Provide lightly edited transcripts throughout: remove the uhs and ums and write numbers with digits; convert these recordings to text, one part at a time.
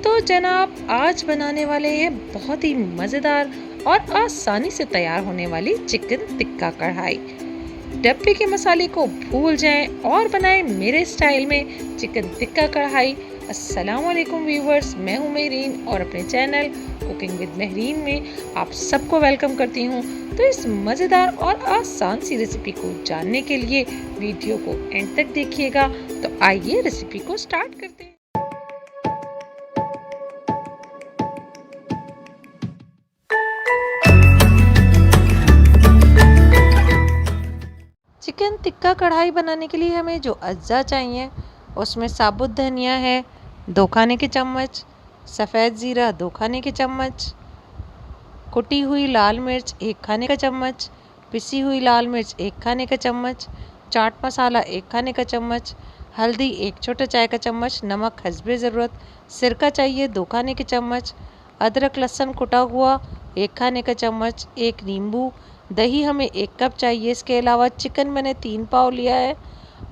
तो जनाब आज बनाने वाले हैं बहुत ही मज़ेदार और आसानी से तैयार होने वाली चिकन टिक्का कढ़ाई। डब्बे के मसाले को भूल जाएं और बनाएं मेरे स्टाइल में चिकन टिक्का कढ़ाई। अस्सलाम वालेकुम व्यूवर्स, मैं हूं मेहरीन और अपने चैनल कुकिंग विद मेहरीन में आप सबको वेलकम करती हूं। तो इस मज़ेदार और आसान सी रेसिपी को जानने के लिए वीडियो को एंड तक देखिएगा। तो आइए रेसिपी को स्टार्ट करते हैं। चिकन टिक्का कढ़ाई बनाने के लिए हमें जो अज्जा चाहिए उसमें साबुत धनिया है 2 खाने के चम्मच, सफ़ेद ज़ीरा 2 खाने के चम्मच, कुटी हुई लाल मिर्च 1 खाने का चम्मच, पिसी हुई लाल मिर्च 1 खाने का चम्मच, चाट मसाला 1 खाने का चम्मच, हल्दी 1 छोटा चाय का चम्मच, नमक हस्बे ज़रूरत, सिरका चाहिए 2 खाने के चम्मच, अदरक लहसुन कुटा हुआ 1 खाने का चम्मच, 1 नींबू, दही हमें 1 कप चाहिए। इसके अलावा चिकन मैंने 3 पाव लिया है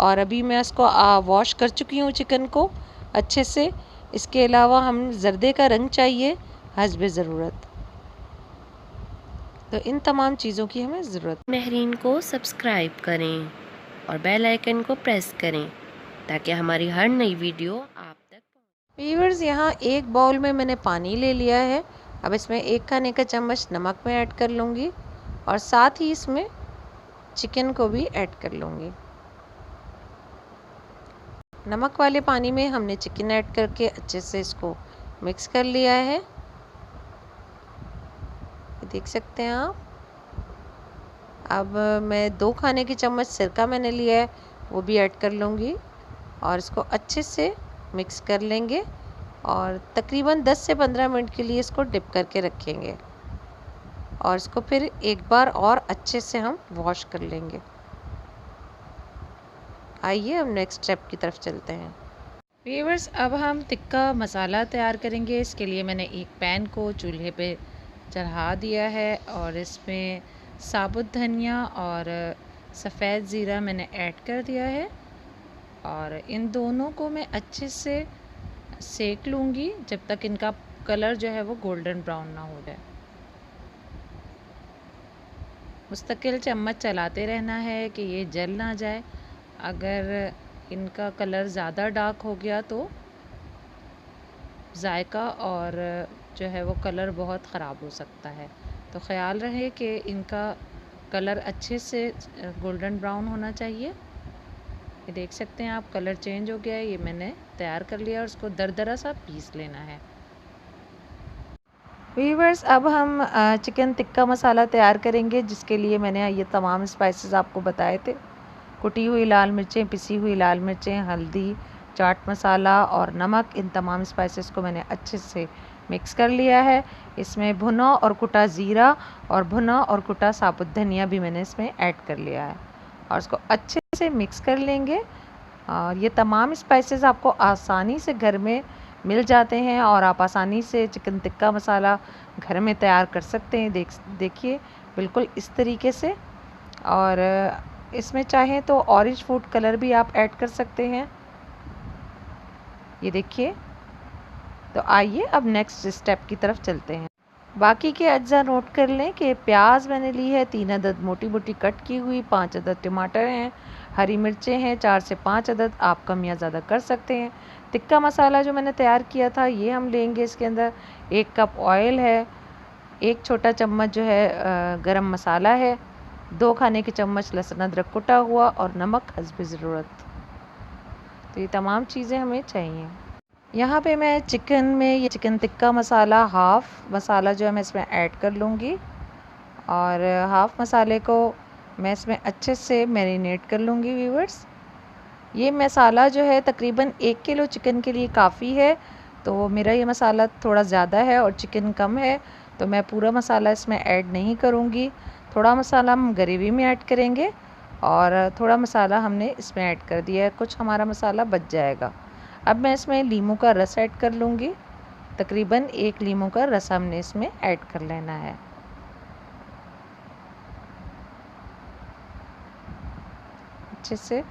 और अभी मैं इसको वॉश कर चुकी हूँ चिकन को अच्छे से। इसके अलावा हम ज़र्दे का रंग चाहिए हस्बे ज़रूरत। तो इन तमाम चीज़ों की हमें ज़रूरत। मेहरीन को सब्सक्राइब करें और बेल आइकन को प्रेस करें ताकि हमारी हर नई वीडियो आप तक पहुंचे। व्यूअर्स, यहाँ एक बाउल में मैंने पानी ले लिया है। अब इसमें 1 खाने का चम्मच नमक मैं ऐड कर लूँगी और साथ ही इसमें चिकन को भी ऐड कर लूँगी। नमक वाले पानी में हमने चिकन ऐड करके अच्छे से इसको मिक्स कर लिया है। देख सकते हैं आप। अब मैं 2 खाने के चम्मच सिरका मैंने लिया है वो भी ऐड कर लूँगी और इसको अच्छे से मिक्स कर लेंगे और तकरीबन 10 से 15 मिनट के लिए इसको डिप करके रखेंगे और इसको फिर एक बार और अच्छे से हम वॉश कर लेंगे। आइए हम नेक्स्ट स्टेप की तरफ चलते हैं। व्यूअर्स, अब हम टिक्का मसाला तैयार करेंगे। इसके लिए मैंने एक पैन को चूल्हे पे चढ़ा दिया है और इसमें साबुत धनिया और सफ़ेद ज़ीरा मैंने ऐड कर दिया है और इन दोनों को मैं अच्छे से सेक लूँगी जब तक इनका कलर जो है वो गोल्डन ब्राउन ना हो जाए। मुस्तकिल चम्मच चलाते रहना है कि ये जल ना जाए। अगर इनका कलर ज़्यादा डार्क हो गया तो जायका और जो है वो कलर बहुत ख़राब हो सकता है। तो ख़याल रहे कि इनका कलर अच्छे से गोल्डन ब्राउन होना चाहिए। ये देख सकते हैं आप, कलर चेंज हो गया है। ये मैंने तैयार कर लिया और उसको दरदरा सा पीस लेना है। व्यूअर्स, अब हम चिकन टिक्का मसाला तैयार करेंगे जिसके लिए मैंने ये तमाम स्पाइसेस आपको बताए थे। कुटी हुई लाल मिर्चें, पिसी हुई लाल मिर्चें, हल्दी, चाट मसाला और नमक, इन तमाम स्पाइसेस को मैंने अच्छे से मिक्स कर लिया है। इसमें भुना और कुटा ज़ीरा और भुना और कुटा साबुत धनिया भी मैंने इसमें ऐड कर लिया है और इसको अच्छे से मिक्स कर लेंगे। और ये तमाम स्पाइसेस आपको आसानी से घर में मिल जाते हैं और आप आसानी से चिकन टिक्का मसाला घर में तैयार कर सकते हैं। देखिए बिल्कुल इस तरीके से। और इसमें चाहें तो ऑरेंज फूड कलर भी आप ऐड कर सकते हैं। ये देखिए। तो आइए अब नेक्स्ट स्टेप की तरफ चलते हैं। बाकी के अज्जा नोट कर लें कि प्याज मैंने ली है 3 अदद मोटी मोटी कट की हुई, 5 अदद टमाटर हैं, हरी मिर्चें हैं 4 से 5 अदद, आप कम या ज़्यादा कर सकते हैं। टिक्का मसाला जो मैंने तैयार किया था ये हम लेंगे। इसके अंदर 1 कप ऑयल है, 1 छोटा चम्मच जो है गरम मसाला है, 2 खाने के चम्मच लहसुन अदरक कुटा हुआ और नमक हस्बे ज़रूरत। तो ये तमाम चीज़ें हमें चाहिए। यहाँ पे मैं चिकन में ये चिकन टिक्का मसाला हाफ़ मसाला जो है मैं इसमें ऐड कर लूँगी और हाफ़ मसाले को मैं इसमें अच्छे से मैरिनेट कर लूँगी। व्यूअर्स, ये मसाला जो है तकरीबन 1 किलो चिकन के लिए काफ़ी है। तो मेरा ये मसाला थोड़ा ज़्यादा है और चिकन कम है तो मैं पूरा मसाला इसमें ऐड नहीं करूँगी। थोड़ा मसाला हम ग्रेवी में ऐड करेंगे और थोड़ा मसाला हमने इसमें ऐड कर दिया है, कुछ हमारा मसाला बच जाएगा। अब मैं इसमें लीमू का रस ऐड कर लूँगी। तकरीबन 1 लीमू का रस हमने इसमें ऐड कर लेना है। अच्छे से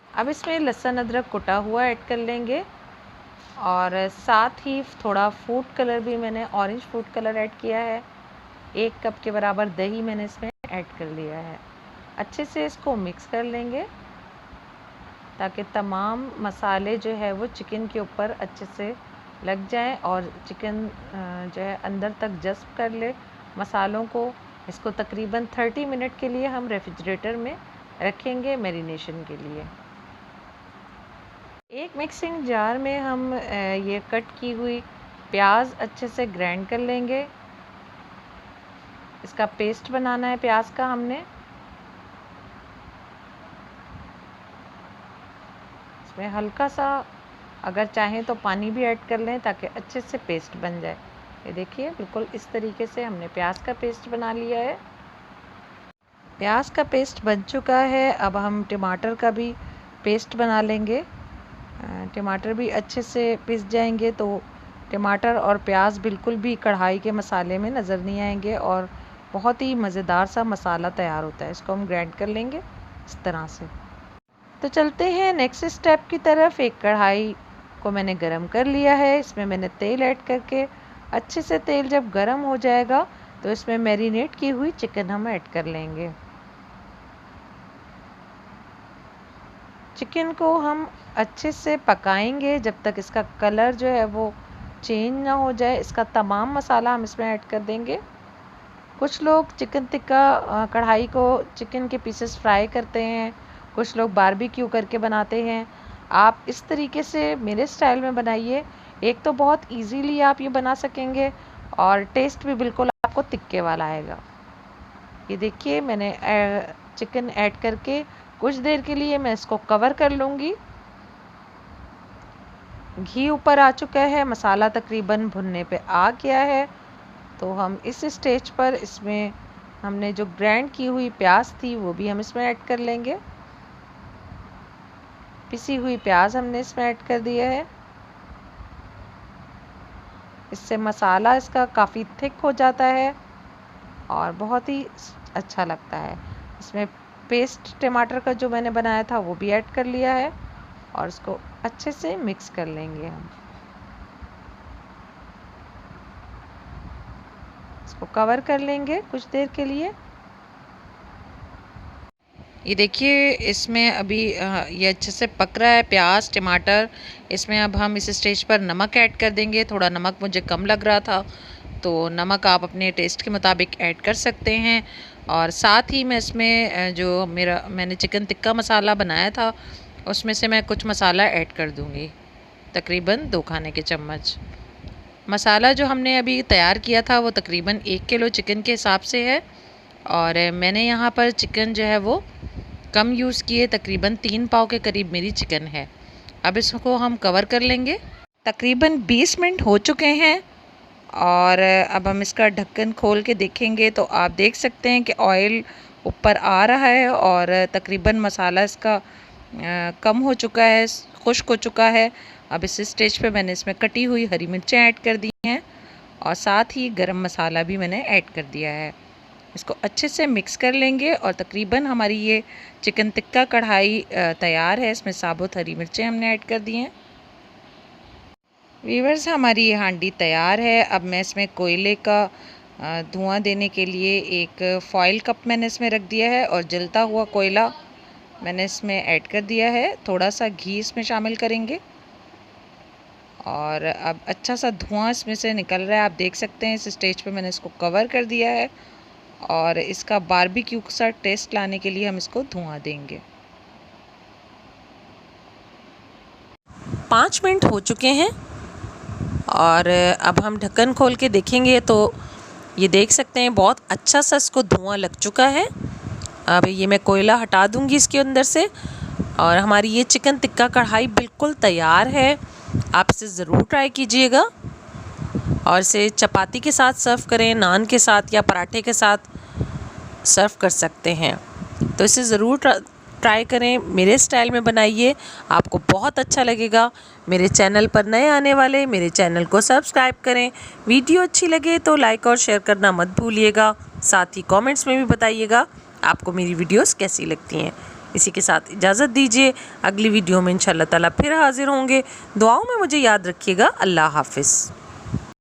अब इसमें लहसुन अदरक कुटा हुआ ऐड कर लेंगे। और साथ ही थोड़ा फूड कलर भी मैंने ऑरेंज फूड कलर ऐड किया है। 1 कप के बराबर दही मैंने इसमें ऐड कर लिया है। अच्छे से इसको मिक्स कर लेंगे ताकि तमाम मसाले जो है वो चिकन के ऊपर अच्छे से लग जाएं और चिकन जो है अंदर तक जज़्ब कर ले मसालों को। इसको तकरीबन 30 मिनट के लिए हम रेफ्रिजरेटर में रखेंगे मैरिनेशन के लिए। एक मिक्सिंग जार में हम ये कट की हुई प्याज अच्छे से ग्राइंड कर लेंगे। इसका पेस्ट बनाना है प्याज का हमने। इसमें हल्का सा अगर चाहें तो पानी भी ऐड कर लें ताकि अच्छे से पेस्ट बन जाए। ये देखिए बिल्कुल इस तरीके से हमने प्याज का पेस्ट बना लिया है। प्याज का पेस्ट बन चुका है। अब हम टमाटर का भी पेस्ट बना लेंगे। टमाटर भी अच्छे से पिस जाएंगे तो टमाटर और प्याज बिल्कुल भी कढ़ाई के मसाले में नज़र नहीं आएंगे और बहुत ही मज़ेदार सा मसाला तैयार होता है। इसको हम ग्राइंड कर लेंगे इस तरह से। तो चलते हैं नेक्स्ट स्टेप की तरफ। एक कढ़ाई को मैंने गरम कर लिया है। इसमें मैंने तेल ऐड करके अच्छे से तेल जब गरम हो जाएगा तो इसमें मैरिनेट की हुई चिकन हम ऐड कर लेंगे। चिकन को हम अच्छे से पकाएंगे जब तक इसका कलर जो है वो चेंज ना हो जाए। इसका तमाम मसाला हम इसमें ऐड कर देंगे। कुछ लोग चिकन टिक्का कढ़ाई को चिकन के पीसेस फ्राई करते हैं, कुछ लोग बारबेक्यू करके बनाते हैं। आप इस तरीके से मेरे स्टाइल में बनाइए। एक तो बहुत इजीली आप ये बना सकेंगे और टेस्ट भी बिल्कुल आपको तिक्के वाला आएगा। ये देखिए मैंने चिकन ऐड करके कुछ देर के लिए मैं इसको कवर कर लूँगी। घी ऊपर आ चुका है, मसाला तकरीबन भुनने पे आ गया है। तो हम इस स्टेज पर इसमें हमने जो ग्राइंड की हुई प्याज थी वो भी हम इसमें ऐड कर लेंगे। पिसी हुई प्याज हमने इसमें ऐड कर दिया है। इससे मसाला इसका काफ़ी थिक हो जाता है और बहुत ही अच्छा लगता है। इसमें पेस्ट टमाटर का जो मैंने बनाया था वो भी ऐड कर लिया है और इसको अच्छे से मिक्स कर लेंगे हम। इसको कवर कर लेंगे कुछ देर के लिए। ये देखिए इसमें अभी ये अच्छे से पक रहा है प्याज टमाटर। इसमें अब हम इस स्टेज पर नमक ऐड कर देंगे। थोड़ा नमक मुझे कम लग रहा था तो नमक आप अपने टेस्ट के मुताबिक ऐड कर सकते हैं। और साथ ही मैं इसमें जो मैंने चिकन टिक्का मसाला बनाया था उसमें से मैं कुछ मसाला ऐड कर दूँगी, तकरीबन 2 खाने के चम्मच। मसाला जो हमने अभी तैयार किया था वो तकरीबन 1 किलो चिकन के हिसाब से है और मैंने यहाँ पर चिकन जो है वो कम यूज़ किए, तकरीबन 3 पाव के करीब मेरी चिकन है। अब इसको हम कवर कर लेंगे। तकरीबन 20 मिनट हो चुके हैं और अब हम इसका ढक्कन खोल के देखेंगे तो आप देख सकते हैं कि ऑयल ऊपर आ रहा है और तकरीबन मसाला इसका कम हो चुका है, खुश्क हो चुका है। अब इस स्टेज पे मैंने इसमें कटी हुई हरी मिर्चें ऐड कर दी हैं और साथ ही गरम मसाला भी मैंने ऐड कर दिया है। इसको अच्छे से मिक्स कर लेंगे और तकरीबन हमारी ये चिकन टिक्का कढ़ाई तैयार है। इसमें साबुत हरी मिर्चें हमने ऐड कर दी हैं। व्यूअर्स हमारी ये हांडी तैयार है। अब मैं इसमें कोयले का धुआं देने के लिए एक फॉइल कप मैंने इसमें रख दिया है और जलता हुआ कोयला मैंने इसमें ऐड कर दिया है। थोड़ा सा घी इसमें शामिल करेंगे और अब अच्छा सा धुआं इसमें से निकल रहा है। आप देख सकते हैं इस स्टेज पे मैंने इसको कवर कर दिया है और इसका बारबेक्यू सा टेस्ट लाने के लिए हम इसको धुआं देंगे। 5 मिनट हो चुके हैं और अब हम ढक्कन खोल के देखेंगे तो ये देख सकते हैं बहुत अच्छा सा इसको धुआं लग चुका है। अब ये मैं कोयला हटा दूंगी इसके अंदर से और हमारी ये चिकन टिक्का कढ़ाई बिल्कुल तैयार है। आप इसे ज़रूर ट्राई कीजिएगा और इसे चपाती के साथ सर्व करें, नान के साथ या पराठे के साथ सर्व कर सकते हैं। तो इसे ज़रूर ट्राई करें, मेरे स्टाइल में बनाइए, आपको बहुत अच्छा लगेगा। मेरे चैनल पर नए आने वाले मेरे चैनल को सब्सक्राइब करें। वीडियो अच्छी लगे तो लाइक और शेयर करना मत भूलिएगा। साथ ही कमेंट्स में भी बताइएगा आपको मेरी वीडियोस कैसी लगती हैं। इसी के साथ इजाज़त दीजिए, अगली वीडियो में इंशाल्लाह ताला फिर हाज़िर होंगे। दुआओं में मुझे याद रखिएगा। अल्लाह हाफ़िज़।